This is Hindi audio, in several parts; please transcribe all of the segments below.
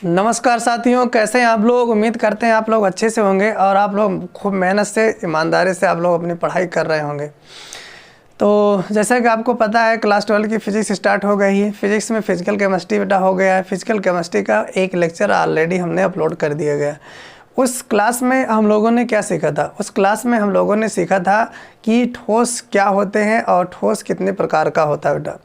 नमस्कार साथियों, कैसे हैं आप लोग। उम्मीद करते हैं आप लोग अच्छे से होंगे और आप लोग खूब मेहनत से ईमानदारी से आप लोग अपनी पढ़ाई कर रहे होंगे। तो जैसा कि आपको पता है क्लास 12 की फ़िज़िक्स स्टार्ट हो गई है। फ़िज़िक्स में फिजिकल केमिस्ट्री बेटा हो गया है। फिजिकल केमिस्ट्री का एक लेक्चर ऑलरेडी हमने अपलोड कर दिया गया। उस क्लास में हम लोगों ने क्या सीखा था? उस क्लास में हम लोगों ने सीखा था कि ठोस क्या होते हैं और ठोस कितने प्रकार का होता है बेटा।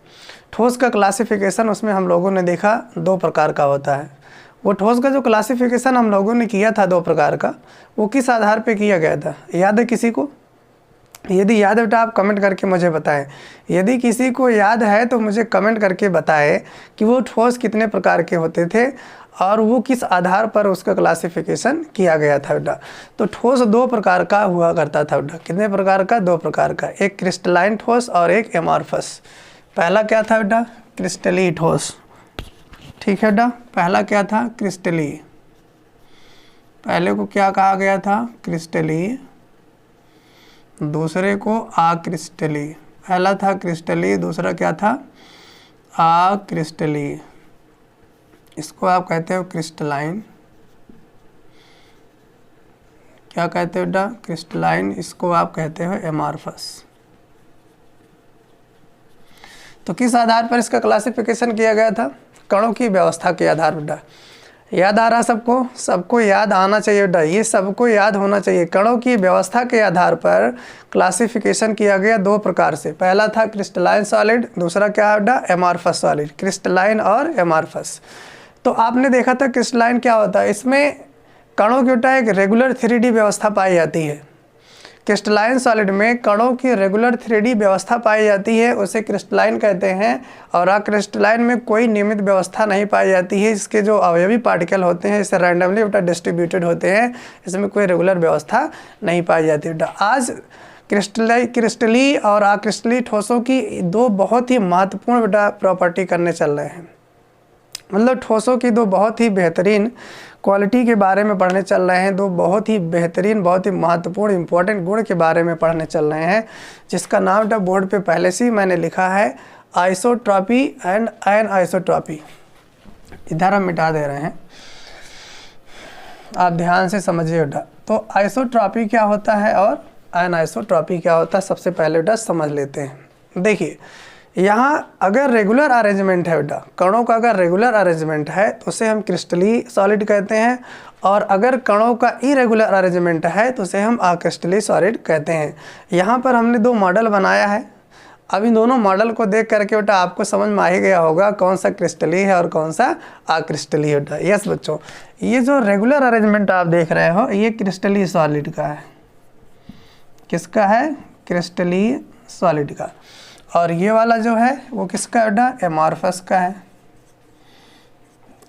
ठोस का क्लासिफिकेशन उसमें हम लोगों ने देखा 2 प्रकार का होता है। वो ठोस का जो क्लासिफिकेशन हम लोगों ने किया था 2 प्रकार का, वो किस आधार पे किया गया था, याद है किसी को? यदि याद है बेटा आप कमेंट करके मुझे बताएं। यदि किसी को याद है तो मुझे कमेंट करके बताएं कि वो ठोस कितने प्रकार के होते थे और वो किस आधार पर उसका क्लासिफिकेशन किया गया था बेटा। तो ठोस 2 प्रकार का हुआ करता था बेटा। कितने प्रकार का? 2 प्रकार का। एक क्रिस्टलाइन ठोस और एक एमॉर्फस। पहला क्या था बेटा? क्रिस्टलीय ठोस। ठीक है बेटा, पहला क्या था? क्रिस्टलीय। पहले को क्या कहा गया था? क्रिस्टलीय। दूसरे को अक्रिस्टलीय। पहला था क्रिस्टलीय, दूसरा क्या था? अक्रिस्टलीय। इसको आप कहते हो क्रिस्टलाइन। क्या कहते हो बेटा? क्रिस्टलाइन। इसको आप कहते हो एमॉर्फस। तो किस आधार पर इसका क्लासिफिकेशन किया गया था? कणों की व्यवस्था के आधार बेटा। याद आ रहा सबको? सबको याद आना चाहिए बेटा, ये सबको याद होना चाहिए। कणों की व्यवस्था के आधार पर क्लासिफिकेशन किया गया 2 प्रकार से। पहला था क्रिस्टलाइन सॉलिड, दूसरा क्या है बेटा? Amorphous solid. क्रिस्टलाइन और एमॉर्फस। तो आपने देखा था क्रिस्टलाइन क्या होता है, इसमें कणों की बेटा एक रेगुलर 3D व्यवस्था पाई जाती है। क्रिस्टलाइन सॉलिड में कणों की रेगुलर 3D व्यवस्था पाई जाती है, उसे क्रिस्टलाइन कहते हैं। और अक्रिस्टलाइन में कोई नियमित व्यवस्था नहीं पाई जाती है। इसके जो अवयवी पार्टिकल होते हैं इसे रैंडमली बेटा डिस्ट्रीब्यूटेड होते हैं, इसमें कोई रेगुलर व्यवस्था नहीं पाई जाती बेटा। आज क्रिस्टलीय और अक्रिस्टलीय ठोसों की 2 बहुत ही महत्वपूर्ण बेटा प्रॉपर्टी करने चल रहे हैं। मतलब ठोसों की 2 बहुत ही बेहतरीन क्वालिटी के बारे में पढ़ने चल रहे हैं। 2 बहुत ही बेहतरीन, बहुत ही महत्वपूर्ण इंपॉर्टेंट गुण के बारे में पढ़ने चल रहे हैं, जिसका नाम बेटा बोर्ड पे पहले से ही मैंने लिखा है, आइसोट्रॉपी एंड अनआइसोट्रॉपी। इधर हम मिटा दे रहे हैं, आप ध्यान से समझिए बेटा। तो आइसोट्रॉपी क्या होता है और अनआइसोट्रॉपी क्या होता है, सबसे पहले बेटा समझ लेते हैं। देखिए, यहाँ अगर रेगुलर अरेंजमेंट है बेटा, कणों का अगर रेगुलर अरेंजमेंट है तो उसे हम क्रिस्टलीय सॉलिड कहते हैं। और अगर कणों का इरेगुलर अरेंजमेंट है तो उसे हम अक्रिस्टलीय सॉलिड कहते हैं। यहाँ पर हमने 2 मॉडल बनाया है। अब इन दोनों मॉडल को देख करके बेटा आपको समझ में आ ही गया होगा कौन सा क्रिस्टलीय है और कौन सा अक्रिस्टलीय बेटा। यस बच्चों, ये जो रेगुलर अरेंजमेंट आप देख रहे हो ये क्रिस्टलीय सॉलिड का है। किसका है? क्रिस्टलीय सॉलिड का। और ये वाला जो है वो किसका बेटा? एमॉर्फस का है।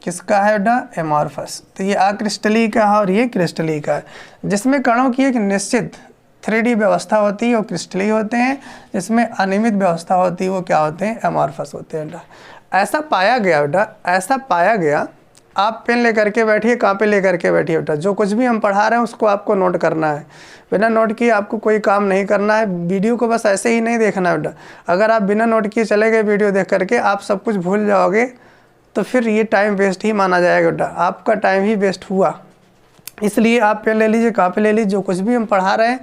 किसका है बेटा? एमॉर्फस। तो ये अक्रिस्टलीय का है और ये क्रिस्टलीय का है। जिसमें कणों की एक निश्चित 3D व्यवस्था होती है वो क्रिस्टलीय होते हैं, जिसमें अनियमित व्यवस्था होती है वो क्या होते हैं? एमॉर्फस होते हैं बेटा। ऐसा पाया गया बेटा, ऐसा पाया गया। आप पेन लेकर के बैठिए, कॉपी लेकर के बैठिए बेटा। जो कुछ भी हम पढ़ा रहे हैं उसको आपको नोट करना है। बिना नोट किए आपको कोई काम नहीं करना है। वीडियो को बस ऐसे ही नहीं देखना बेटा। अगर आप बिना नोट किए चले गए वीडियो देख करके, आप सब कुछ भूल जाओगे तो फिर ये टाइम वेस्ट ही माना जाएगा बेटा। आपका टाइम ही वेस्ट हुआ। इसलिए आप पेन ले लीजिए, कॉपी ले लीजिए। जो कुछ भी हम पढ़ा रहे हैं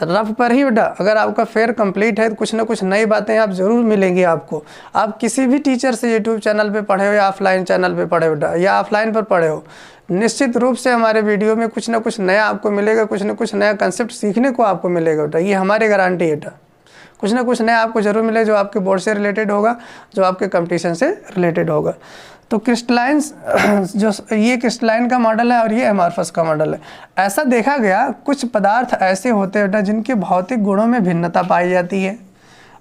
रफ पर ही बेटा। अगर आपका फेयर कंप्लीट है तो कुछ ना कुछ नई बातें आप ज़रूर मिलेंगी आपको। आप किसी भी टीचर से यूट्यूब चैनल पे पढ़े हो या ऑफलाइन चैनल पे पढ़े हो बेटा, या ऑफलाइन पर पढ़े हो, निश्चित रूप से हमारे वीडियो में कुछ ना कुछ नया आपको मिलेगा, कुछ ना कुछ नया कंसेप्ट सीखने को आपको मिलेगा बेटा। ये हमारी गारंटी है बेटा। कुछ ना कुछ नया आपको जरूर मिले जो आपके बोर्ड से रिलेटेड होगा, जो आपके कंपटीशन से रिलेटेड होगा। तो क्रिस्टलाइन जो ये क्रिस्टलाइन का मॉडल है और ये एमॉर्फस का मॉडल है। ऐसा देखा गया कुछ पदार्थ ऐसे होते हैं बेटा जिनके भौतिक गुणों में भिन्नता पाई जाती है।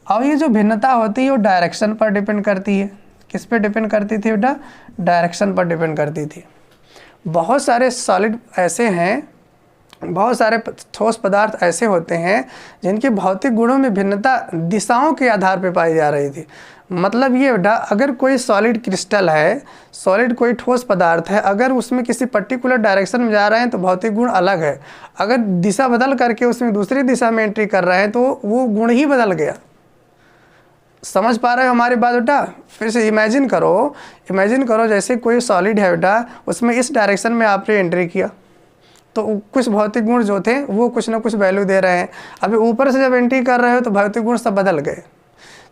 और ये जो भिन्नता होती है वो डायरेक्शन पर डिपेंड करती है। किस पे डिपेंड करती थी बेटा? डायरेक्शन पर डिपेंड करती थी। बहुत सारे सॉलिड ऐसे हैं, बहुत सारे ठोस पदार्थ ऐसे होते हैं जिनके भौतिक गुणों में भिन्नता दिशाओं के आधार पर पाई जा रही थी। मतलब ये बेटा, अगर कोई सॉलिड क्रिस्टल है, सॉलिड कोई ठोस पदार्थ है, अगर उसमें किसी पर्टिकुलर डायरेक्शन में जा रहे हैं तो भौतिक गुण अलग है। अगर दिशा बदल करके उसमें दूसरी दिशा में एंट्री कर रहे हैं तो वो गुण ही बदल गया। समझ पा रहे हो हमारी बात बेटा? फिर से इमेजिन करो जैसे कोई सॉलिड है बेटा, उसमें इस डायरेक्शन में आपने एंट्री किया तो कुछ भौतिक गुण जो थे वो कुछ ना कुछ वैल्यू दे रहे हैं। अभी ऊपर से जब एंट्री कर रहे हो तो भौतिक गुण सब बदल गए।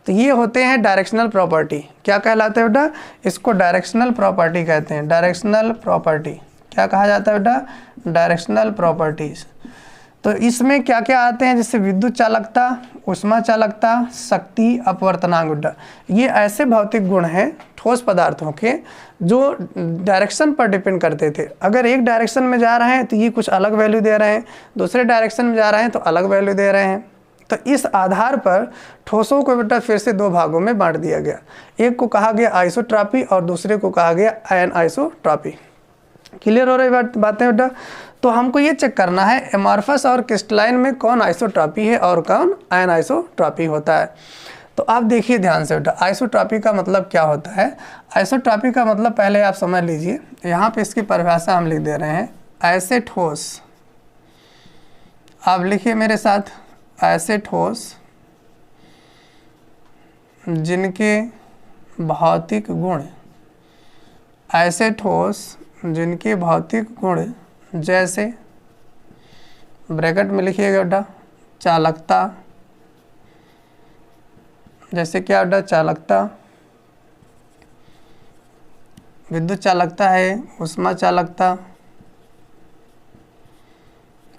तो ये होते हैं डायरेक्शनल प्रॉपर्टी। क्या कहलाते हैं बेटा? इसको डायरेक्शनल प्रॉपर्टी कहते हैं। डायरेक्शनल प्रॉपर्टी क्या कहा जाता है बेटा? Directional properties. तो इसमें क्या क्या आते हैं? जैसे विद्युत चालकता, ऊष्मा चालकता, शक्ति, अपवर्तनांक बेटा। ये ऐसे भौतिक गुण हैं ठोस पदार्थों के जो डायरेक्शन पर डिपेंड करते थे। अगर एक डायरेक्शन में जा रहे हैं तो ये कुछ अलग वैल्यू दे रहे हैं, दूसरे डायरेक्शन में जा रहे हैं तो अलग वैल्यू दे रहे हैं। तो इस आधार पर ठोसों को बेटा फिर से दो भागों में बांट दिया गया। एक को कहा गया आइसोट्रॉपी और दूसरे को कहा गया एनाइसोट्रॉपी। क्लियर हो रही बातें बेटा? तो हमको ये चेक करना है एमॉर्फस और क्रिस्टलाइन में कौन आइसोट्रॉपी है और कौन एनाइसोट्रॉपी होता है। तो आप देखिए ध्यान से बेटा, आइसोट्रॉपी का मतलब क्या होता है? आइसोट्रॉपी का मतलब पहले आप समझ लीजिए, यहाँ पे इसकी परिभाषा हम लिख दे रहे हैं। ऐसे ठोस, आप लिखिए मेरे साथ, ऐसे ठोस जिनके भौतिक गुण, ऐसे ठोस जिनके भौतिक गुण जैसे, ब्रैकेट में लिखिएगा बेटा, चालकता, जैसे क्या बेटा? चालकता, विद्युत चालकता है, ऊष्मा चालकता,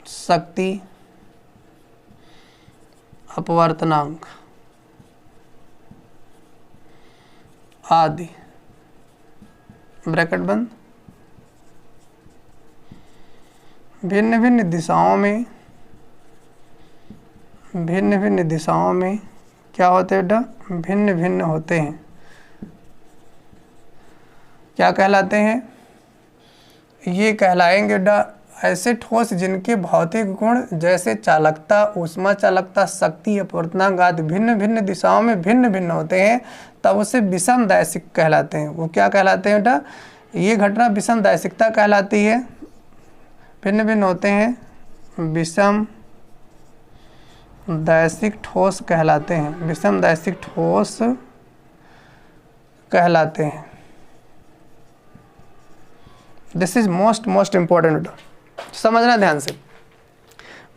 शक्ति, अपवर्तनांक आदि। ब्रैकेट बंद। भिन्न भिन्न दिशाओं में क्या होते हैं बेटा? भिन्न भिन्न होते हैं। क्या कहलाते हैं? ये कहलाएंगे बेटा ऐसे ठोस जिनके भौतिक गुण जैसे चालकता, ऊष्मा चालकता, शक्ति, अपवर्तनांक आदि भिन्न भिन्न दिशाओं में भिन्न भिन्न होते हैं, तब उसे विषम दैशिक कहलाते हैं। वो क्या कहलाते हैं बेटा? ये घटना विषम दैशिकता कहलाती है। भिन्न भिन्न होते हैं, विषम दैशिक ठोस कहलाते हैं। विषम दैशिक ठोस कहलाते हैं। दिस इज मोस्ट इम्पोर्टेंट, समझना ध्यान से।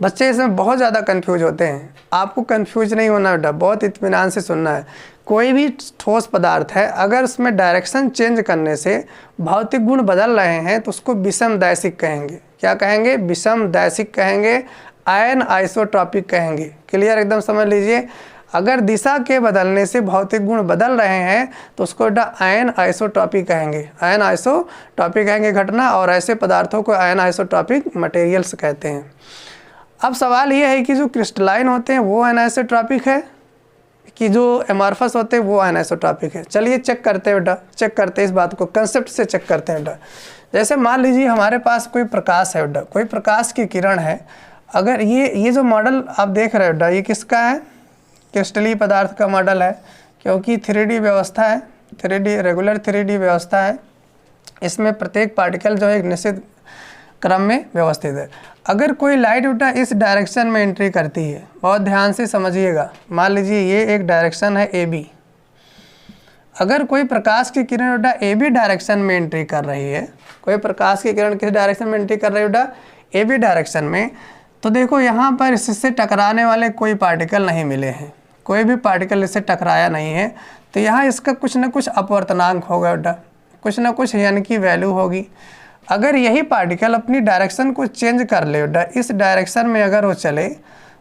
बच्चे इसमें बहुत ज़्यादा कंफ्यूज होते हैं। आपको कंफ्यूज नहीं होना बेटा, बहुत इत्मीनान से सुनना है। कोई भी ठोस पदार्थ है, अगर उसमें डायरेक्शन चेंज करने से भौतिक गुण बदल रहे हैं तो उसको विषम दैशिक कहेंगे। क्या कहेंगे? विषम दैशिक कहेंगे, आयन आइसोट्रॉपिक कहेंगे। क्लियर? एकदम समझ लीजिए। अगर दिशा के बदलने से भौतिक गुण बदल रहे हैं तो उसको आयन आइसोट्रॉपिक कहेंगे। आयन आइसोट्रॉपिक कहेंगे घटना, और ऐसे पदार्थों को आयन आइसोट्रॉपिक मटेरियल्स कहते हैं। अब सवाल ये है कि जो क्रिस्टलाइन होते हैं वो एनाइसोट्रॉपिक है कि जो एमॉर्फस होते हैं वो एनाइसोट्रॉपिक है? चलिए चेक करते हैं बेटा, चेक करते हैं इस बात को, कंसेप्ट से चेक करते हैं बेटा। जैसे मान लीजिए हमारे पास कोई प्रकाश है बेटा, कोई प्रकाश की किरण है। अगर ये जो मॉडल आप देख रहे हो बेटा, ये किसका है? क्रिस्टलीय पदार्थ का मॉडल है, क्योंकि 3D व्यवस्था है, 3D रेगुलर 3D व्यवस्था है। इसमें प्रत्येक पार्टिकल जो है एक निश्चित क्रम में व्यवस्थित है। अगर कोई लाइट बेटा इस डायरेक्शन में एंट्री करती है, बहुत ध्यान से समझिएगा। मान लीजिए ये एक डायरेक्शन है AB। अगर कोई प्रकाश की किरण बेटा AB डायरेक्शन में एंट्री कर रही है, कोई प्रकाश की किरण किस डायरेक्शन में एंट्री कर रही है बेटा? AB डायरेक्शन में। तो देखो यहाँ पर इससे टकराने वाले कोई पार्टिकल नहीं मिले हैं, कोई भी पार्टिकल इससे टकराया नहीं है। तो यहाँ इसका कुछ ना कुछ अपवर्तनांक होगा बेटा, कुछ ना कुछ यानी कि वैल्यू होगी। अगर यही पार्टिकल अपनी डायरेक्शन को चेंज कर ले बेटा, इस डायरेक्शन में अगर वो चले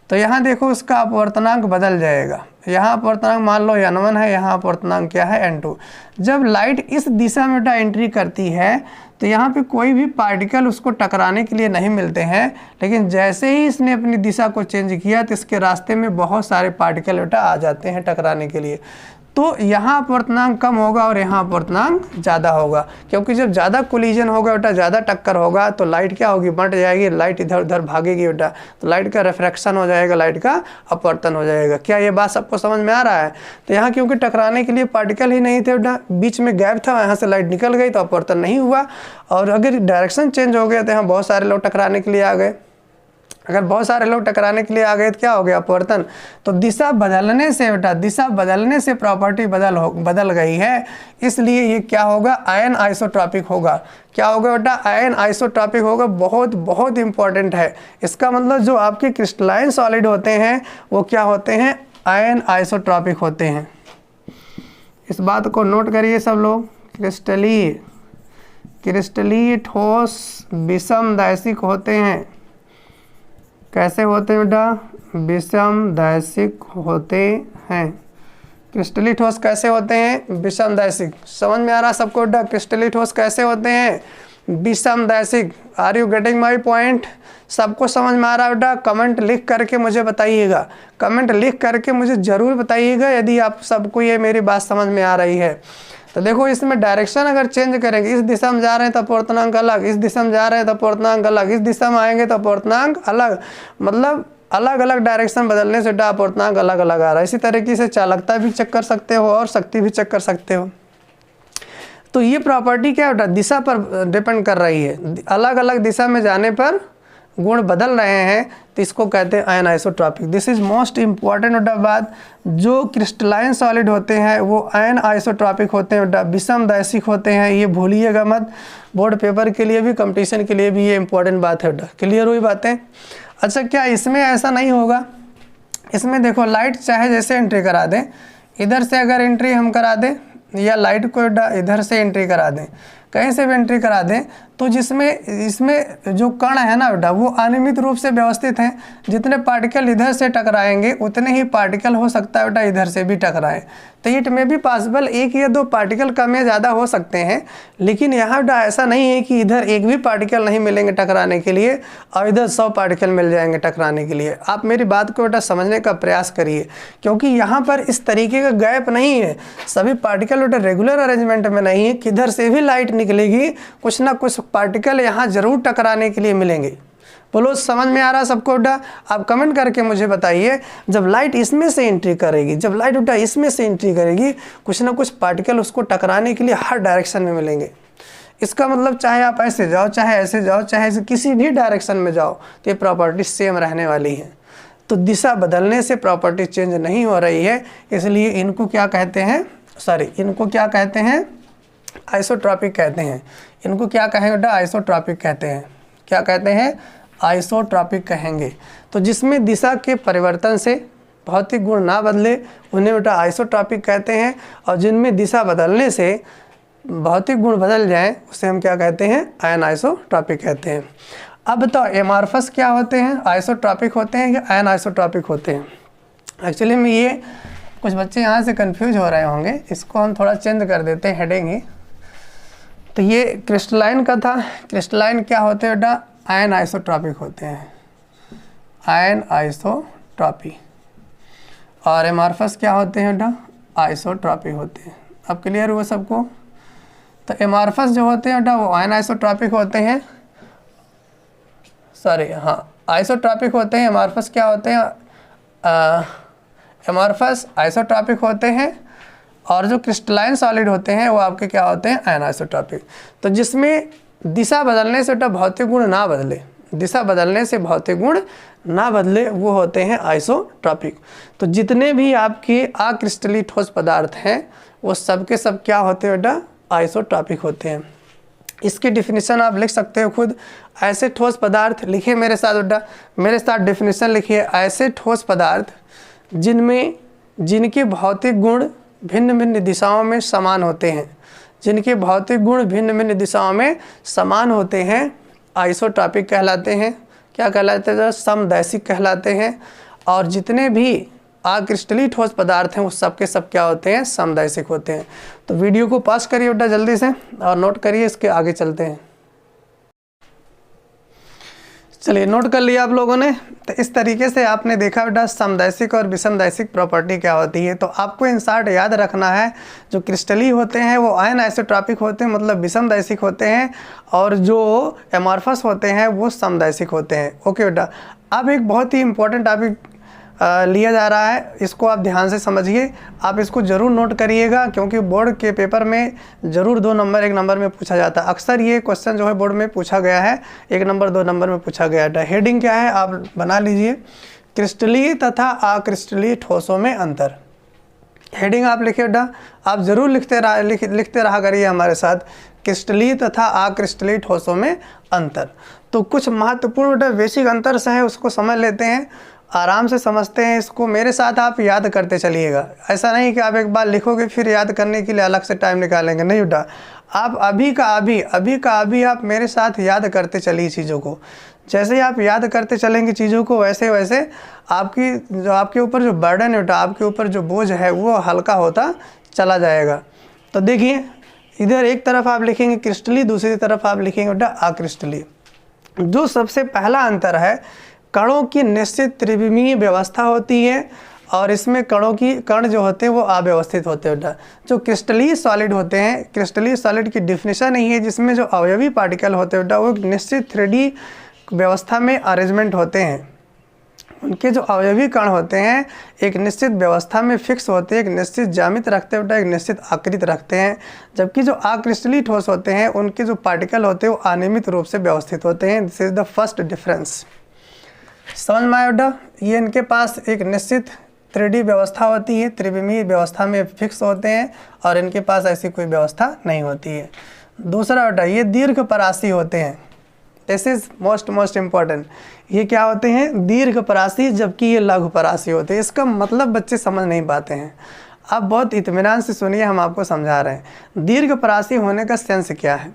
तो यहाँ देखो उसका अपवर्तनांक बदल जाएगा। यहाँ अपवर्तनांक मान लो N1 है, यहाँ अपवर्तनांक क्या है? N2। जब लाइट इस दिशा में बेटा एंट्री करती है तो यहाँ पे कोई भी पार्टिकल उसको टकराने के लिए नहीं मिलते हैं, लेकिन जैसे ही इसने अपनी दिशा को चेंज किया तो इसके रास्ते में बहुत सारे पार्टिकल बेटा आ जाते हैं टकराने के लिए। तो यहाँ अपवर्तनांक कम होगा और यहाँ अपवर्तनांक ज़्यादा होगा, क्योंकि जब ज़्यादा कोलिजन होगा बेटा, ज़्यादा टक्कर होगा तो लाइट क्या होगी? बंट जाएगी, लाइट इधर उधर भागेगी बेटा, तो लाइट का रिफ्रैक्शन हो जाएगा, लाइट का अपवर्तन हो जाएगा। क्या ये बात सबको समझ में आ रहा है? तो यहाँ क्योंकि टकराने के लिए पार्टिकल ही नहीं थे बेटा, बीच में गैप था, यहाँ से लाइट निकल गई तो अपवर्तन नहीं हुआ। और अगर डायरेक्शन चेंज हो गया तो यहाँ बहुत सारे लोग टकराने के लिए आ गए। अगर बहुत सारे लोग टकराने के लिए आ गए तो क्या हो गया, अपवर्तन। तो दिशा बदलने से बेटा, दिशा बदलने से प्रॉपर्टी बदल गई है, इसलिए ये क्या होगा, आयन आइसोट्रॉपिक होगा। क्या होगा बेटा, आयन आइसोट्रॉपिक होगा। बहुत बहुत इंपॉर्टेंट है। इसका मतलब जो आपके क्रिस्टलाइन सॉलिड होते हैं वो क्या होते हैं, आयन आइसोट्रॉपिक होते हैं। इस बात को नोट करिए सब लोग। क्रिस्टलीय ठोस विषमदैशिक होते हैं। कैसे होते हैं बेटा, विषमदैशिक होते हैं। क्रिस्टलीय ठोस कैसे होते हैं, विषमदैशिक। समझ में आ रहा सबको बेटा, क्रिस्टलीय ठोस कैसे होते हैं, विषमदैशिक। Are you getting my point? सबको समझ में आ रहा है बेटा? कमेंट लिख करके मुझे बताइएगा, कमेंट लिख करके मुझे ज़रूर बताइएगा यदि आप सबको ये मेरी बात समझ में आ रही है। तो देखो इसमें डायरेक्शन अगर चेंज करेंगे, इस दिशा में जा रहे हैं तो अपवर्तनांक अलग, इस दिशा में जा रहे हैं तो अपवर्तनांक अलग, इस दिशा में आएंगे तो अपवर्तनांक अलग, मतलब अलग अलग डायरेक्शन बदलने से अपवर्तनांक अलग अलग आ रहा है। इसी तरीके से चालकता भी चेक कर सकते हो और शक्ति भी चेक कर सकते हो। तो ये प्रॉपर्टी क्या बेटा, दिशा पर डिपेंड कर रही है। अलग अलग दिशा में जाने पर गुण बदल रहे हैं तो इसको कहते हैं ion isotropic. This is most important बेटा बात। जो क्रिस्टलाइन सॉलिड होते हैं वो आयन आइसोट्रॉपिक होते हैं बेटा, विषमदैशिक होते हैं, ये भूलिएगा मत। बोर्ड पेपर के लिए भी, कंपटीशन के लिए भी ये इंपॉर्टेंट बात है बेटा। क्लियर हुई बातें? अच्छा, क्या इसमें ऐसा नहीं होगा? इसमें देखो लाइट चाहे जैसे एंट्री करा दें, इधर से अगर एंट्री हम करा दें या लाइट को इधर से एंट्री करा दें, कहीं से भी एंट्री करा दें, तो इसमें जो कण है ना बेटा वो अनियमित रूप से व्यवस्थित हैं। जितने पार्टिकल इधर से टकराएंगे उतने ही पार्टिकल हो सकता है बेटा इधर से भी टकराएं। तो इट में भी पॉसिबल 1 या 2 पार्टिकल कम या ज़्यादा हो सकते हैं, लेकिन यहाँ बेटा ऐसा नहीं है कि इधर एक भी पार्टिकल नहीं मिलेंगे टकराने के लिए और इधर 100 पार्टिकल मिल जाएंगे टकराने के लिए। आप मेरी बात को बेटा समझने का प्रयास करिए, क्योंकि यहाँ पर इस तरीके का गैप नहीं है। सभी पार्टिकल बेटा रेगुलर अरेंजमेंट में नहीं है, किधर से भी लाइट निकलेगी, कुछ ना कुछ पार्टिकल यहाँ जरूर टकराने के लिए मिलेंगे। बोलो समझ में आ रहा सबको बेटा? आप कमेंट करके मुझे बताइए, जब लाइट इसमें से एंट्री करेगी, जब लाइट बेटा इसमें से एंट्री करेगी, कुछ ना कुछ पार्टिकल उसको टकराने के लिए हर डायरेक्शन में मिलेंगे। इसका मतलब चाहे आप ऐसे जाओ, चाहे ऐसे जाओ, चाहे किसी भी डायरेक्शन में जाओ, तो ये प्रॉपर्टी सेम रहने वाली है। तो दिशा बदलने से प्रॉपर्टी चेंज नहीं हो रही है, इसलिए इनको क्या कहते हैं, इनको क्या कहते हैं, आइसोट्रॉपिक कहते हैं। इनको क्या कहेंगे बेटा, आइसोट्रॉपिक कहते हैं। क्या कहते हैं, आइसोट्रॉपिक कहेंगे। तो जिसमें दिशा के परिवर्तन से भौतिक गुण ना बदले उन्हें बेटा आइसोट्रॉपिक कहते हैं, और जिनमें दिशा बदलने से भौतिक गुण बदल जाएं उसे हम क्या कहते हैं, आयन आइसोट्रॉपिक कहते हैं। अब बताओ एमॉर्फस क्या होते हैं, आइसोट्रॉपिक होते हैं या आयन आइसोट्रॉपिक होते हैं? एक्चुअली में ये कुछ बच्चे यहाँ से कंफ्यूज हो रहे होंगे, इसको हम थोड़ा चेंज कर देते हैं हेडिंग ही। तो ये क्रिस्टलाइन का था। क्रिस्टलाइन क्या होते हैं बेटा, आयन आइसोट्रॉपिक होते हैं, आयन आइसोट्रॉपी। और एमॉर्फस क्या होते हैं बेटा, आइसोट्रॉपिक होते हैं। अब क्लियर हुआ सबको? तो एमॉर्फस जो होते हैं बेटा वो आयन आइसोट्रॉपिक होते हैं, आइसोट्रॉपिक होते हैं। एमॉर्फस क्या होते हैं, एमॉर्फस आइसोट्रॉपिक होते हैं, और जो क्रिस्टलाइन सॉलिड होते हैं वो आपके क्या होते हैं, आयन आइसोट्रॉपिक। तो जिसमें दिशा बदलने से भौतिक गुण ना बदले, दिशा बदलने से भौतिक गुण ना बदले, वो होते हैं आइसोट्रॉपिक। तो जितने भी आपके अक्रिस्टलीय ठोस पदार्थ हैं वो सब के सब क्या होते हैं बेटा, आइसोट्रॉपिक होते हैं। इसकी डिफिनीशन आप लिख सकते हो खुद। ऐसे ठोस पदार्थ लिखिए मेरे साथ बेटा, मेरे साथ डिफिनीशन लिखिए। ऐसे ठोस पदार्थ जिनके भौतिक गुण भिन्न भिन्न दिशाओं में समान होते हैं, जिनके भौतिक गुण भिन्न भिन्न दिशाओं में समान होते हैं, आइसोट्रॉपिक कहलाते हैं। क्या कहलाते हैं, समदैशिक कहलाते हैं। और जितने भी अक्रिस्टलीय ठोस पदार्थ हैं वो सब के सब क्या होते हैं, समदैशिक होते हैं। तो वीडियो को पॉज करिए बेटा जल्दी से और नोट करिए, इसके आगे चलते हैं। चलिए नोट कर लिया आप लोगों ने। तो इस तरीके से आपने देखा बेटा समदैशिक और विषमदैशिक प्रॉपर्टी क्या होती है। तो आपको इन शॉर्ट याद रखना है, जो क्रिस्टलीय होते हैं वो आयन आइसोट्रॉपिक होते हैं, मतलब विषमदैशिक होते हैं, और जो एमॉर्फस होते हैं वो समदैशिक होते हैं। ओके बेटा। अब एक बहुत ही इंपॉर्टेंट टॉपिक लिया जा रहा है, इसको आप ध्यान से समझिए। आप इसको ज़रूर नोट करिएगा क्योंकि बोर्ड के पेपर में ज़रूर 2 नंबर 1 नंबर में पूछा जाता है। अक्सर ये क्वेश्चन जो है बोर्ड में पूछा गया है, 1 नंबर 2 नंबर में पूछा गया है। हेडिंग क्या है आप बना लीजिए, क्रिस्टलीय तथा अक्रिस्टलीय ठोसों में अंतर। हेडिंग आप लिखिए बेटा, आप ज़रूर लिखते रहा करिए हमारे साथ, क्रिस्टलीय तथा अक्रिस्टलीय ठोसों में अंतर। तो कुछ महत्वपूर्ण बेटा बेसिक अंतर से है, उसको समझ लेते हैं, आराम से समझते हैं इसको। मेरे साथ आप याद करते चलिएगा, ऐसा नहीं कि आप एक बार लिखोगे फिर याद करने के लिए अलग से टाइम निकालेंगे, नहीं बेटा। आप अभी का अभी आप मेरे साथ याद करते चलिए चीज़ों को। जैसे ही आप याद करते चलेंगे चीज़ों को, वैसे वैसे आपके ऊपर जो बर्डन है बेटा, आपके ऊपर जो बोझ है वो हल्का होता चला जाएगा। तो देखिए, इधर एक तरफ आप लिखेंगे क्रिस्टलीय, दूसरी तरफ आप लिखेंगे बेटा अक्रिस्टलीय। जो सबसे पहला अंतर है, कणों की निश्चित त्रिविमीय व्यवस्था होती है और इसमें कण जो होते हैं वो अव्यवस्थित होते हैं बेटा। जो क्रिस्टलीय सॉलिड होते हैं, क्रिस्टलीय सॉलिड की डिफिनेशन ही है जिसमें जो अवयवी पार्टिकल होते हैं बेटा वो निश्चित 3D व्यवस्था में अरेंजमेंट होते हैं। उनके जो अवयवी कण होते हैं एक निश्चित व्यवस्था में फिक्स होते हैं, एक निश्चित ज्यामिति रखते हैं बेटा, एक निश्चित आकृति रखते हैं। जबकि जो अक्रिस्टलीय ठोस होते हैं उनके जो पार्टिकल होते हैं वो अनियमित रूप से व्यवस्थित होते हैं। This is the first difference. समझ में आया बेटा? ये इनके पास एक निश्चित 3D व्यवस्था होती है, त्रिविमीय व्यवस्था में फिक्स होते हैं, और इनके पास ऐसी कोई व्यवस्था नहीं होती है। दूसरा बेटा, ये दीर्घ परासी होते हैं। This is most important. ये क्या होते हैं? दीर्घ परासी, जबकि ये लघु परासी होते हैं। इसका मतलब बच्चे समझ नहीं पाते हैं। आप बहुत इत्मीनान से सुनिए, हम आपको समझा रहे हैं। दीर्घ परासी होने का सेंस क्या है?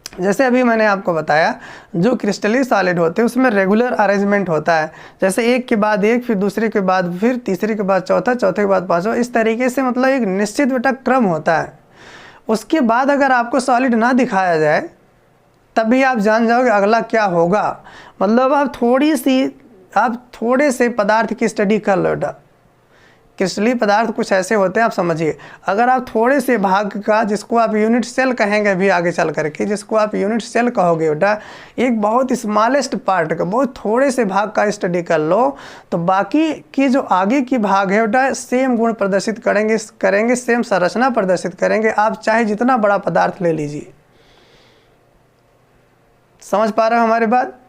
जैसे अभी मैंने आपको बताया, जो क्रिस्टलीय सॉलिड होते हैं उसमें रेगुलर अरेंजमेंट होता है। जैसे एक के बाद एक, फिर दूसरे के बाद फिर तीसरे के बाद चौथा, चौथे के बाद पांचवा, इस तरीके से मतलब एक निश्चित बेटा क्रम होता है। उसके बाद अगर आपको सॉलिड ना दिखाया जाए तभी आप जान जाओगे अगला क्या होगा। मतलब आप थोड़े से पदार्थ की स्टडी कर लो बेटा। क्रिस्टलीय पदार्थ कुछ ऐसे होते हैं, आप समझिए। अगर आप थोड़े से भाग का, जिसको आप यूनिट सेल कहेंगे अभी आगे चल करके, जिसको आप यूनिट सेल कहोगे बेटा, एक बहुत स्मॉलेस्ट पार्ट का, बहुत थोड़े से भाग का स्टडी कर लो, तो बाकी की जो आगे की भाग है बेटा सेम गुण प्रदर्शित करेंगे, सेम संरचना प्रदर्शित करेंगे। आप चाहे जितना बड़ा पदार्थ ले लीजिए। समझ पा रहे हो हमारी बात?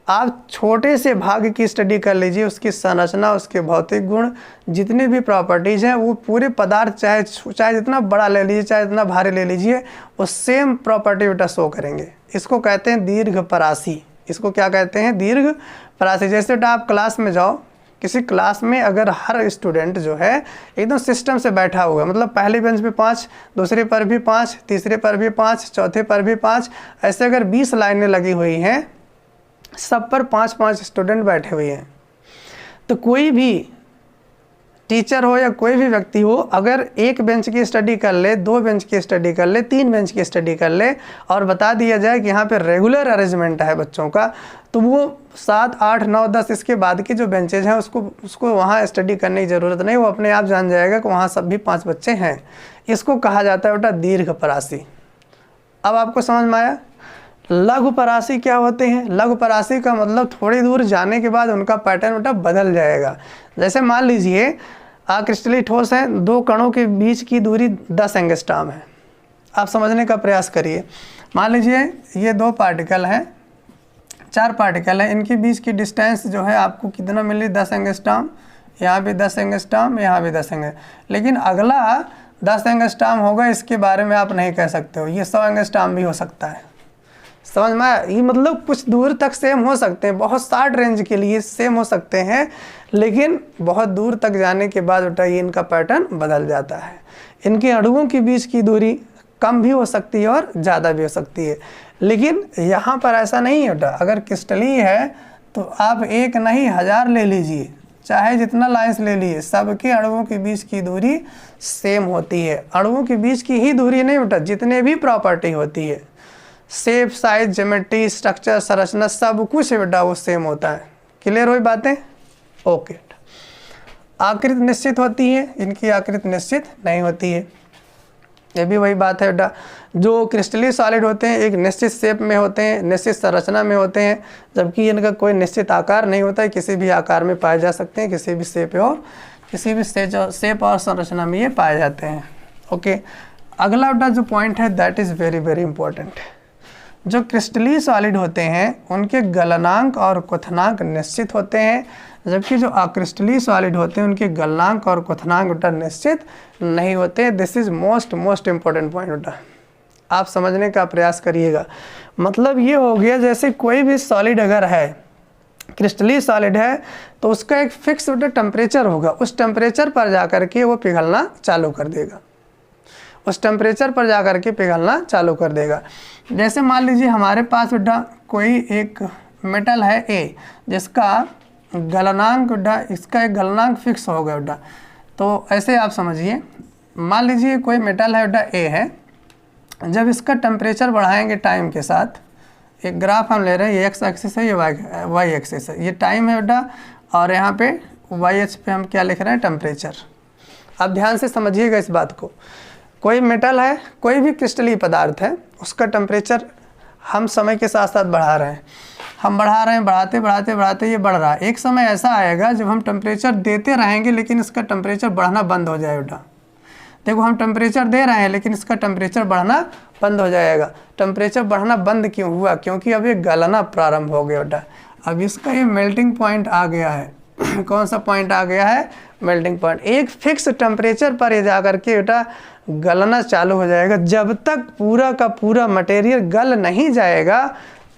आप छोटे से भाग की स्टडी कर लीजिए, उसकी संरचना, उसके भौतिक गुण, जितने भी प्रॉपर्टीज़ हैं वो पूरे पदार्थ चाहे जितना बड़ा ले लीजिए, चाहे जितना भारी ले लीजिए, वो सेम प्रॉपर्टी बेटा शो करेंगे। इसको कहते हैं दीर्घ परासी। इसको क्या कहते हैं? दीर्घ परासी। जैसे बेटा आप क्लास में जाओ, किसी क्लास में अगर हर स्टूडेंट जो है एकदम सिस्टम से बैठा हुआ है, मतलब पहले बेंच पे 5, दूसरे पर भी 5, तीसरे पर भी 5, चौथे पर भी 5, ऐसे अगर 20 लाइनें लगी हुई हैं, सब पर 5-5 स्टूडेंट बैठे हुए हैं, तो कोई भी टीचर हो या कोई भी व्यक्ति हो, अगर एक बेंच की स्टडी कर ले, 2 बेंच की स्टडी कर ले, 3 बेंच की स्टडी कर ले, और बता दिया जाए कि यहाँ पे रेगुलर अरेंजमेंट है बच्चों का, तो वो 7, 8, 9, 10 इसके बाद के जो बेंचेज हैं उसको वहाँ स्टडी करने की ज़रूरत नहीं, वो अपने आप जान जाएगा कि वहाँ सब भी 5 बच्चे हैं। इसको कहा जाता है बेटा दीर्घ परासी। अब आपको समझ में आया? लघु परासी क्या होते हैं? लघु परासी का मतलब थोड़ी दूर जाने के बाद उनका पैटर्न बेटा बदल जाएगा। जैसे मान लीजिए अक्रिस्टलीय ठोस है, 2 कणों के बीच की दूरी 10 एंगस्ट्रॉम है। आप समझने का प्रयास करिए। मान लीजिए ये 2 पार्टिकल हैं, 4 पार्टिकल हैं, इनके बीच की डिस्टेंस जो है आपको कितना मिली? 10 एंगस्ट्रॉम। यहाँ भी 10 एंगस्ट्रॉम, यहाँ भी 10 एंगस्ट्रॉम। लेकिन अगला 10 एंगस्ट्रॉम होगा, इसके बारे में आप नहीं कह सकते हो। ये 100 एंगस्ट्रॉम भी हो सकता है। समझ में आया? ये मतलब कुछ दूर तक सेम हो सकते हैं, बहुत शॉर्ट रेंज के लिए सेम हो सकते हैं, लेकिन बहुत दूर तक जाने के बाद बेटा ये इनका पैटर्न बदल जाता है। इनके अणुओं के बीच की दूरी कम भी हो सकती है और ज़्यादा भी हो सकती है, लेकिन यहाँ पर ऐसा नहीं है बेटा। अगर क्रिस्टलीय है तो आप 1 नहीं 1000 ले लीजिए, चाहे जितना लाइंस ले लीजिए, सबके अणुओं के बीच की दूरी सेम होती है। अणुओं के बीच की ही दूरी नहीं बेटा, जितने भी प्रॉपर्टी होती है, शेप, साइज, ज्योमेट्री, स्ट्रक्चर, संरचना, सब कुछ बेटा वो सेम होता है। क्लियर हुई बातें? ओके। आकृति निश्चित होती है, इनकी आकृति निश्चित नहीं होती है। ये भी वही बात है बेटा, जो क्रिस्टली सॉलिड होते हैं एक निश्चित शेप में होते हैं, निश्चित संरचना में होते हैं, जबकि इनका कोई निश्चित आकार नहीं होता है, किसी भी आकार में पाए जा सकते हैं, किसी भी शेप और किसी भी शेप और संरचना में ये पाए जाते हैं। ओके, अगला बेटा जो पॉइंट है that is very very important. जो क्रिस्टली सॉलिड होते हैं उनके गलनांक और क्वथनांक निश्चित होते हैं, जबकि जो अक्रिस्टली सॉलिड होते हैं उनके गलनांक और क्वथनांक बेटा निश्चित नहीं होते। This is most important point बेटा, आप समझने का प्रयास करिएगा। मतलब ये हो गया जैसे कोई भी सॉलिड अगर है, क्रिस्टली सॉलिड है, तो उसका एक फिक्स बेटा टेम्परेचर होगा, उस टेम्परेचर पर जाकर के वो पिघलना चालू कर देगा, उस टेम्परेचर पर जाकर के पिघलना चालू कर देगा। जैसे मान लीजिए हमारे पास बेटा कोई एक मेटल है ए, जिसका गलनांक बेटा, इसका एक गलनांक फिक्स होगा बेटा। तो ऐसे आप समझिए, मान लीजिए कोई मेटल है बेटा ए है, जब इसका टेम्परेचर बढ़ाएंगे टाइम के साथ, एक ग्राफ हम ले रहे हैं, ये एक्स एक्सिस है, ये वाई एक्सिस है, ये टाइम है बेटा, और यहाँ पे वाई एच पे हम क्या लिख रहे हैं, टेम्परेचर। आप ध्यान से समझिएगा इस बात को। कोई मेटल है, कोई भी क्रिस्टली पदार्थ है, उसका टेम्परेचर हम समय के साथ साथ बढ़ा रहे हैं, हम बढ़ा रहे हैं, बढ़ाते बढ़ाते बढ़ाते ये बढ़ रहा है। एक समय ऐसा आएगा जब हम टेम्परेचर देते रहेंगे लेकिन इसका टेम्परेचर बढ़ना बंद हो जाए बेटा। देखो हम टेम्परेचर दे रहे हैं लेकिन इसका टेम्परेचर बढ़ना बंद हो जाएगा। टेम्परेचर बढ़ना बंद क्यों हुआ? क्योंकि अब ये गलना प्रारंभ हो गया बेटा। अब इसका ये मेल्टिंग पॉइंट आ गया है। कौन सा पॉइंट आ गया है? Melting point. एक फिक्स टेम्परेचर पर ये जा करके बेटा गलना चालू हो जाएगा। जब तक पूरा का पूरा मटेरियल गल नहीं जाएगा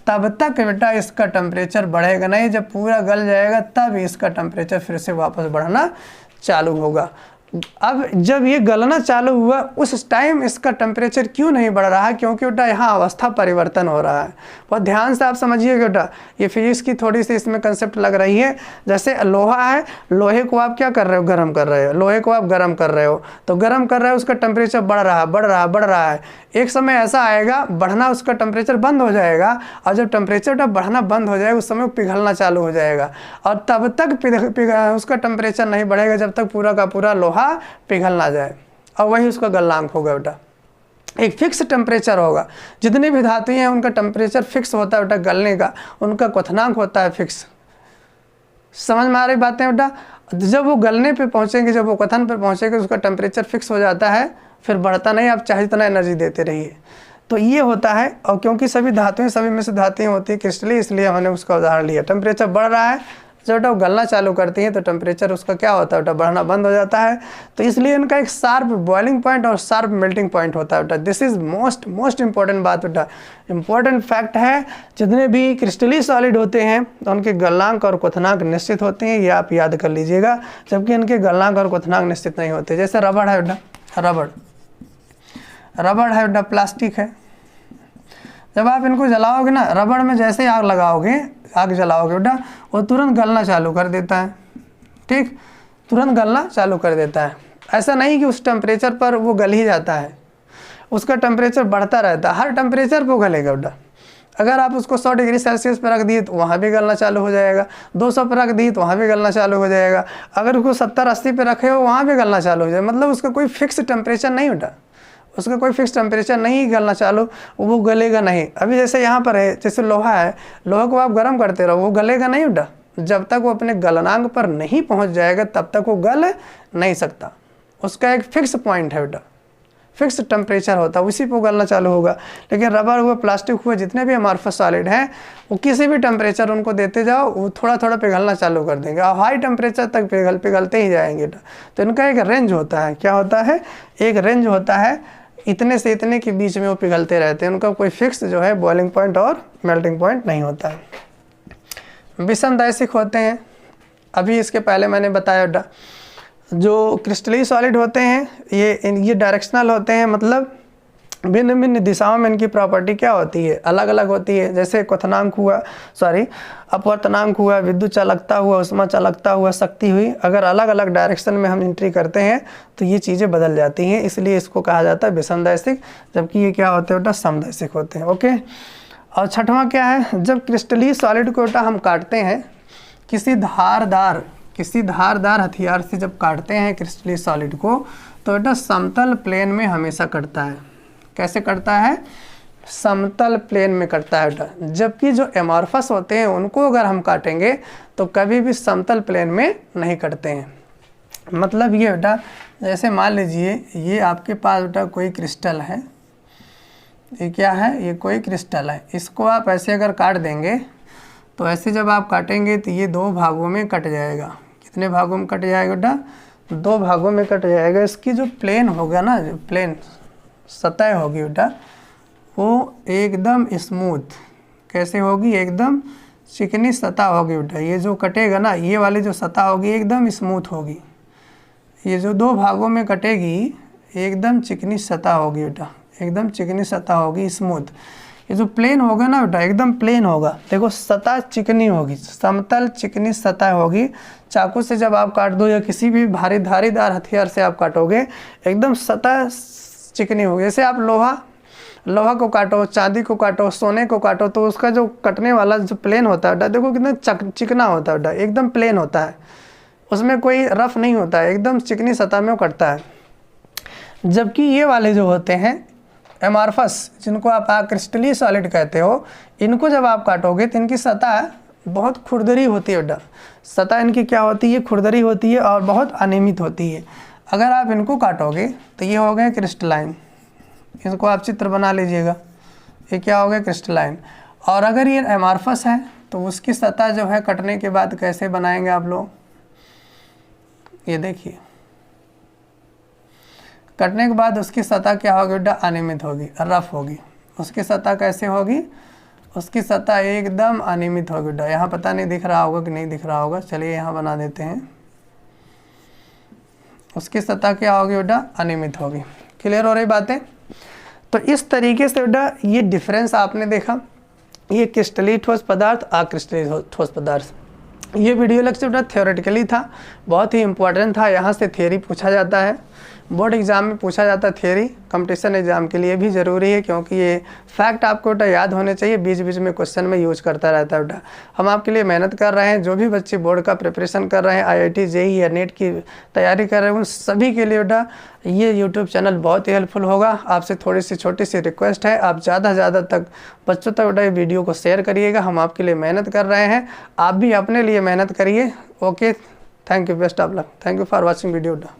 तब तक बेटा इसका टेम्परेचर बढ़ेगा नहीं। जब पूरा गल जाएगा तब इसका टेम्परेचर फिर से वापस बढ़ना चालू होगा। अब जब ये गलना चालू हुआ उस टाइम इसका टेम्परेचर क्यों नहीं बढ़ रहा है? क्योंकि बेटा यहाँ अवस्था परिवर्तन हो रहा है। बहुत ध्यान से आप समझिएगा बेटा, ये फिजिक्स की थोड़ी सी इसमें कंसेप्ट लग रही है। जैसे लोहा है, लोहे को आप क्या कर रहे हो? गर्म कर रहे हो। लोहे को आप गर्म कर रहे हो, तो गर्म कर रहे हो, उसका टेम्परेचर बढ़ रहा है, बढ़ रहा है, बढ़ रहा है। एक समय ऐसा आएगा बढ़ना, उसका टेम्परेचर बंद हो जाएगा, और जब टेम्परेचर बढ़ना बंद हो जाएगा उस समय पिघलना चालू हो जाएगा, और तब तक उसका टेम्परेचर नहीं बढ़ेगा जब तक पूरा का पूरा लोहा पिघल ना जाए। और वही उसका गलनांक होगा बेटा। एक फिक्स टेम्परेचर होगा। जितनी भी धातुएं हैं उनका टेम्परेचर फिक्स होता है बेटा गलने का, उनका क्वथनांक होता है फिक्स। समझ में आ रही बातें बेटा? जब वो गलने पे पहुंचेंगे, जब वो क्वथन पे पहुंचेंगे, उसका टेम्परेचर फिक्स हो जाता है, फिर बढ़ता नहीं, आप चाहे जितना एनर्जी देते रहिए। तो ये होता है। और क्योंकि सभी धातुएं, सभी में से धातुएं होती है क्रिस्टली, इसलिए हमने उसका उदाहरण लिया। टेम्परेचर बढ़ रहा है, जब बेटा वो गलना चालू करती है तो टेम्परेचर उसका क्या होता है बेटा? बढ़ना बंद हो जाता है। तो इसलिए इनका एक शार्प बॉइलिंग पॉइंट और शार्प मेल्टिंग पॉइंट होता है बेटा। दिस इज मोस्ट इंपॉर्टेंट बात बेटा, इंपॉर्टेंट फैक्ट है। जितने भी क्रिस्टली सॉलिड होते हैं तो उनके गलनांक और क्वथनांक निश्चित होते हैं, ये आप याद कर लीजिएगा, जबकि इनके गलनांक और क्वथनांक निश्चित नहीं होते। जैसे रबड़ है बेटा, रबड़ है बेटा, प्लास्टिक है। जब आप इनको जलाओगे ना, रबड़ में जैसे आग लगाओगे, आग जलाओगे बेटा, वो तुरंत गलना चालू कर देता है। ठीक, तुरंत गलना चालू कर देता है। ऐसा नहीं कि उस टेम्परेचर पर वो गल ही जाता है, उसका टेम्परेचर बढ़ता रहता है। हर टेम्परेचर पर गलेगा बेटा। अगर आप उसको 100 डिग्री सेल्सियस पर रख दिए तो वहाँ भी गलना चालू हो जाएगा, 200 पर रख दिए तो वहाँ भी गलना चालू हो जाएगा, अगर उसको 70-80 पर रखे हो वहाँ भी गलना चालू हो जाएगा। मतलब उसका कोई फिक्स टेम्परेचर नहीं बेटा, उसका कोई फिक्स टेम्परेचर नहीं, गलना चालू, वो गलेगा नहीं। अभी जैसे यहाँ पर है, जैसे लोहा है, लोहा को आप गर्म करते रहो, वो गलेगा नहीं बेटा। जब तक वो अपने गलनांक पर नहीं पहुँच जाएगा तब तक वो गल नहीं सकता। उसका एक फिक्स पॉइंट है बेटा, फिक्स टेम्परेचर होता है, उसी पर गलना चालू होगा। लेकिन रबर हुआ, प्लास्टिक हुआ, जितने भी अमॉर्फस सॉलिड हैं, वो किसी भी टेम्परेचर उनको देते जाओ, वो थोड़ा थोड़ा पिघलना चालू कर देंगे, और हाई टेम्परेचर तक पिघलते ही जाएंगे। तो इनका एक रेंज होता है। क्या होता है? एक रेंज होता है, इतने से इतने के बीच में वो पिघलते रहते हैं। उनका कोई फिक्स जो है बॉइलिंग पॉइंट और मेल्टिंग पॉइंट नहीं होता है। विषमदैशिक होते हैं, अभी इसके पहले मैंने बताया बेटा। जो क्रिस्टली सॉलिड होते हैं ये डायरेक्शनल होते हैं, मतलब भिन्न भिन्न दिशाओं में इनकी प्रॉपर्टी क्या होती है? अलग अलग होती है। जैसे क्वथनांक हुआ, अपवर्तनांक हुआ, विद्युत चालकता हुआ, उष्मा चालकता हुआ, शक्ति हुई। अगर अलग अलग डायरेक्शन में हम एंट्री करते हैं तो ये चीज़ें बदल जाती हैं, इसलिए इसको कहा जाता है विषमदैशिक, जबकि ये क्या होते हैं बेटा? समदैशिक होते हैं। ओके। और छठवां क्या है? जब क्रिस्टली सॉलिड को बेटा हम काटते हैं, किसी धारदार हथियार से जब काटते हैं क्रिस्टली सॉलिड को, तो बेटा समतल प्लेन में हमेशा कटता है। कैसे कटता है? समतल प्लेन में कटता है बेटा। जबकि जो एमॉर्फस होते हैं उनको अगर हम काटेंगे तो कभी भी समतल प्लेन में नहीं कटते हैं। मतलब ये बेटा, जैसे मान लीजिए ये आपके पास बेटा कोई क्रिस्टल है, ये क्या है? ये कोई क्रिस्टल है। इसको आप ऐसे अगर काट देंगे तो ऐसे जब आप काटेंगे तो ये 2 भागों में कट जाएगा। कितने भागों में कट जाएगा बेटा? 2 भागों में कट जाएगा। इसकी जो प्लेन होगा ना, जो प्लेन सतह होगी बेटा, वो एकदम स्मूथ। कैसे होगी? एकदम चिकनी सतह होगी बेटा। ये जो कटेगा ना, ये वाली जो सतह होगी एकदम स्मूथ होगी। ये जो 2 भागों में कटेगी एकदम चिकनी सतह होगी बेटा, एकदम चिकनी सतह होगी, स्मूथ। ये जो प्लेन होगा ना बेटा, एकदम प्लेन होगा। देखो सतह चिकनी होगी, समतल चिकनी सतह होगी। चाकू से जब आप काट दो या किसी भी भारी धारीदार हथियार से आप काटोगे, एकदम सतह चिकनी होगी। जैसे आप लोहा को काटो, चांदी को काटो, सोने को काटो, तो उसका जो कटने वाला जो प्लेन होता है बेटा, देखो कितना चिकना होता है बेटा, एकदम प्लेन होता है, उसमें कोई रफ नहीं होता है, एकदम चिकनी सतह में वो कटता है। जबकि ये वाले जो होते हैं एमॉर्फस, जिनको आप क्रिस्टली सॉलिड कहते हो, इनको जब आप काटोगे तो इनकी सतह बहुत खुरदरी होती है बेटा। सतह इनकी क्या होती है? खुरदरी होती है और बहुत अनियमित होती है। अगर आप इनको काटोगे तो ये हो गए क्रिस्टलाइन। इसको आप चित्र बना लीजिएगा, ये क्या हो गया? क्रिस्टलाइन। और अगर ये एमॉर्फस है तो उसकी सतह जो है कटने के बाद कैसे बनाएंगे आप लोग? ये देखिए, कटने के बाद उसकी सतह क्या होगी बेटा? अनियमित होगी, रफ होगी। उसकी सतह कैसे होगी? उसकी सतह एकदम अनियमित होगी बेटा। यहाँ पता नहीं दिख रहा होगा कि नहीं दिख रहा होगा, चलिए यहाँ बना देते हैं। उसकी सतह क्या होगी बेटा? अनियमित होगी। क्लियर हो रही बातें? तो इस तरीके से बेटा ये डिफरेंस आपने देखा, ये क्रिस्टलीय ठोस पदार्थ, अक्रिस्टलीय ठोस पदार्थ। ये वीडियो लेक्चर बेटा थ्योरेटिकली था, बहुत ही इंपॉर्टेंट था। यहाँ से थियरी पूछा जाता है, बोर्ड एग्जाम में पूछा जाता है थियरी, कंपटीशन एग्जाम के लिए भी ज़रूरी है, क्योंकि ये फैक्ट आपको बेटा याद होने चाहिए। बीच बीच में क्वेश्चन में यूज करता रहता है बेटा। हम आपके लिए मेहनत कर रहे हैं। जो भी बच्चे बोर्ड का प्रिपरेशन कर रहे हैं, IIT JEE या नेट की तैयारी कर रहे हैं, उन सभी के लिए बेटा ये यूट्यूब चैनल बहुत ही हेल्पफुल होगा। आपसे थोड़ी सी छोटी सी रिक्वेस्ट है, आप ज़्यादा से ज़्यादा तक बच्चों तक बेटा ये वीडियो को शेयर करिएगा। हम आपके लिए मेहनत कर रहे हैं, आप भी अपने लिए मेहनत करिए। Okay, thank you, best of luck. Thank you for watching video बेटा।